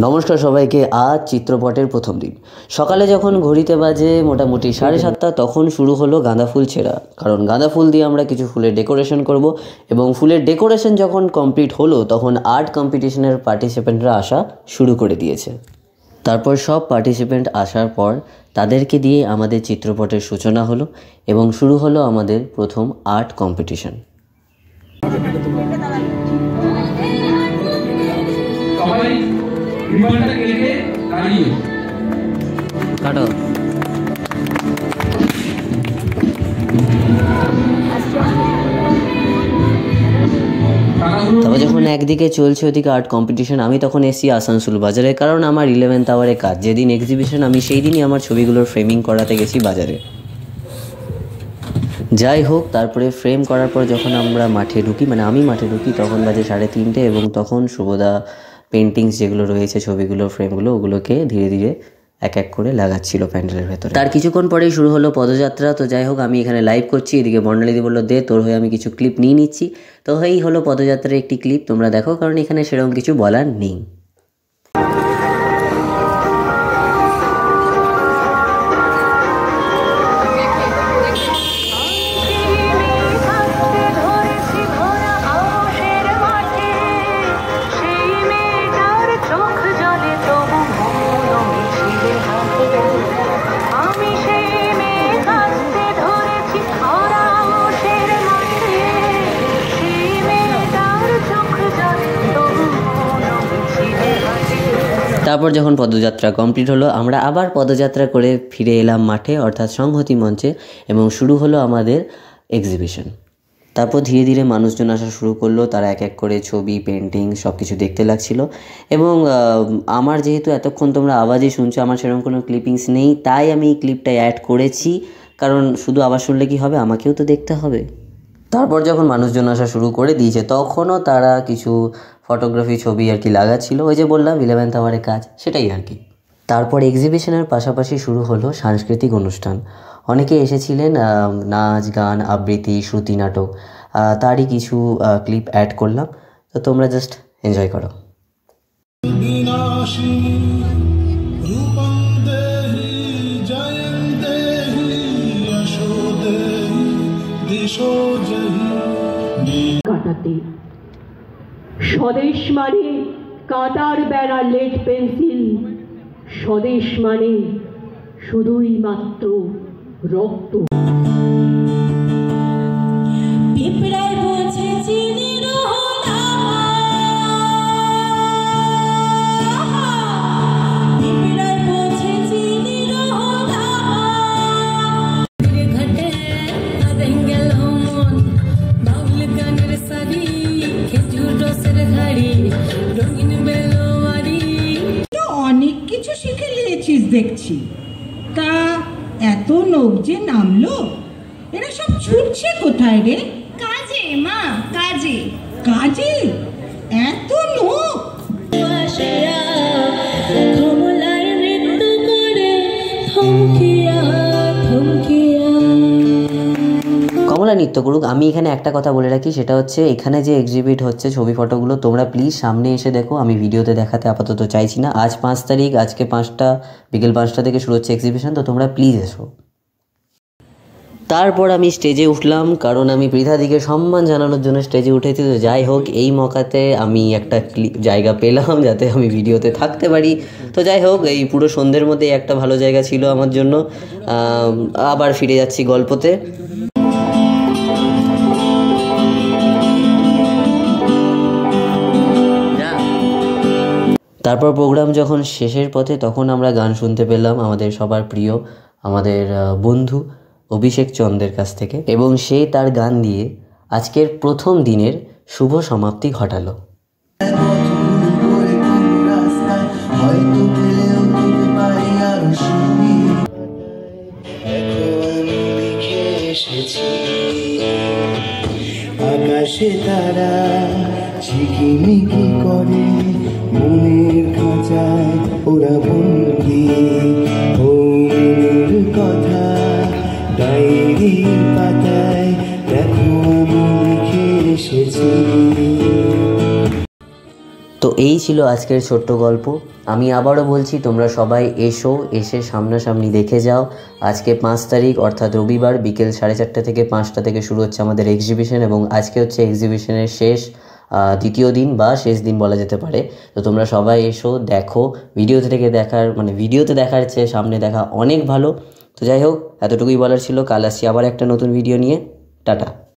নমস্কার সবাইকে। আজ চিত্রপটের প্রথম দিন সকালে যখন ঘড়িতে বাজে মোটামুটি 7:30 তখন শুরু হলো গাঁদা ফুল ছেঁড়া। কারণ গাঁদা ফুল দিয়ে আমরা কিছু ফুলের ডেকোরেশন করব এবং ফুলের ডেকোরেশন যখন কমপ্লিট হলো তখন আর্ট কম্পিটিশনের পার্টিসিপেন্টরা আসা শুরু করে দিয়েছে। তারপর সব পার্টিসিপেন্ট আসার পর তাদেরকে দিয়ে আমাদের চিত্রপটের সূচনা হলো এবং শুরু হলো আমাদের প্রথম আর্ট কম্পিটিশন। তবে যখন একদিকে চলছে ওদিকে আর্ট কম্পিটিশন, আমি তখন এসেছি আসানসোল বাজারে, কারণ আমার 11th আওয়ারে কাজ। যেদিন এক্সিবিশন আমি সেই দিনই আমার ছবিগুলোর ফ্রেমিং করাতে গেছি বাজারে। যাই হোক, তারপরে ফ্রেম করার পর যখন আমরা মাঠে ঢুকি, মানে আমি মাঠে ঢুকি, তখন বাজে 3:30 এবং তখন শুভদা পেন্টিংস যেগুলো রয়েছে ছবিগুলো ফ্রেমগুলো ওগুলোকে ধীরে ধীরে এক এক করে লাগাচ্ছিল প্যান্ডেলের ভেতরে। তার কিছুক্ষণ পরেই শুরু হলো পদযাত্রা। তো যাই হোক, আমি এখানে লাইভ করছি, এদিকে বর্ণালীদি বললো দে তোর হয়ে আমি কিছু ক্লিপ নিয়ে নিচ্ছি। তো এই হলো পদযাত্রার একটি ক্লিপ, তোমরা দেখো, কারণ এখানে সেরকম কিছু বলার নেই। তারপর যখন পদযাত্রা কমপ্লিট হলো আমরা আবার পদযাত্রা করে ফিরে এলাম মাঠে, অর্থাৎ সংহতি মঞ্চে, এবং শুরু হলো আমাদের এক্সিবিশন। তারপর ধীরে ধীরে মানুষজন আসা শুরু করলো, তারা এক এক করে ছবি পেন্টিং সব কিছু দেখতে লাগছিল। এবং আমার যেহেতু এতক্ষণ তোমরা আওয়াজই শুনছো, আমার সেরকম কোনো ক্লিপিংস নেই, তাই আমি এই ক্লিপটা অ্যাড করেছি, কারণ শুধু আওয়াজ শুনলে কি হবে, আমাকেও তো দেখতে হবে। তারপর যখন মানুষজন আসা শুরু করে দিয়েছে তখনও তারা কিছু ফটোগ্রাফি ছবি আর কি লাগাচ্ছিল, ওই যে বললাম 11th আওয়ারে কাজ, সেটাই আর কি। তারপর এক্সিবিশনের পাশাপাশি শুরু হলো সাংস্কৃতিক অনুষ্ঠান। অনেকে এসেছিলেন, নাচ গান আবৃত্তি শ্রুতি নাটক, তারই কিছু ক্লিপ অ্যাড করলাম, তো তোমরা জাস্ট এনজয় করো। কাটাতে স্বদেশ মানে কাটার বেড়া লেড পেন্সিল, স্বদেশ মানে শুধুই মাত্র রক্ত। অনেক কিছু শিখে নিয়েছিস দেখছি, তা এত লোক যে নামলো, এরা সব ছুটছে কোথায় রে? কাজে মা, কাজে। কাজে এত লোক? কমলা নৃত্য করুক। আমি এখানে একটা কথা বলে রাখি, সেটা হচ্ছে এখানে যে এক্সিবিট হচ্ছে ছবি ফটোগুলো, তোমরা প্লিজ সামনে এসে দেখো। আমি ভিডিওতে দেখাতে আপাতত চাইছি না। আজ 5 তারিখ, আজকে বিকেল 5টা থেকে শুরু হচ্ছে এক্সিবিশন, তো তোমরা প্লিজ এসো। তারপর আমি স্টেজে উঠলাম, কারণ আমি পৃথাদিকে সম্মান জানানোর জন্য স্টেজে উঠেছি। তো যাই হোক, এই মকাতে আমি একটা জায়গা পেলাম যাতে আমি ভিডিওতে থাকতে পারি। তো যাই হোক, এই পুরো সন্ধ্যের মধ্যে একটা ভালো জায়গা ছিল আমার জন্য। আবার ফিরে যাচ্ছি গল্পতে। তারপর প্রোগ্রাম যখন শেষের পথে তখন আমরা গান শুনতে পেলাম আমাদের সবার প্রিয়, আমাদের বন্ধু অভিষেক চন্দ্রের কাছ থেকে, এবং সে তার গান দিয়ে আজকের প্রথম দিনের শুভ সমাপ্তি ঘটালো। আকাশে তারা ঝিকিমিকি করে, মনের খাঁচায় ওরা বন্দি, ও মনের কথা ডায়েরির পাতায় দেখো আমি লিখে এসেছি। তো এই ছিল আজকের ছোট্ট গল্প। আমি আবারও বলছি, তোমরা সবাই এসে সামনাসামনি দেখে যাও। আজকে 5 তারিখ অর্থাৎ রবিবার বিকেল 4:30 থেকে 5টা থেকে শুরু হচ্ছে আমাদের এক্সিবিশন, এবং আজকে হচ্ছে এক্সিবিশনের শেষ দ্বিতীয় দিন বা শেষ দিন বলা যেতে পারে। তো তোমরা সবাই এসো, দেখো। ভিডিওতে দেখার চেয়ে সামনে দেখা অনেক ভালো। তো যাই হোক, এতটুকুই বলার ছিল। কাল আসছি আবার একটা নতুন ভিডিও নিয়ে। টাটা।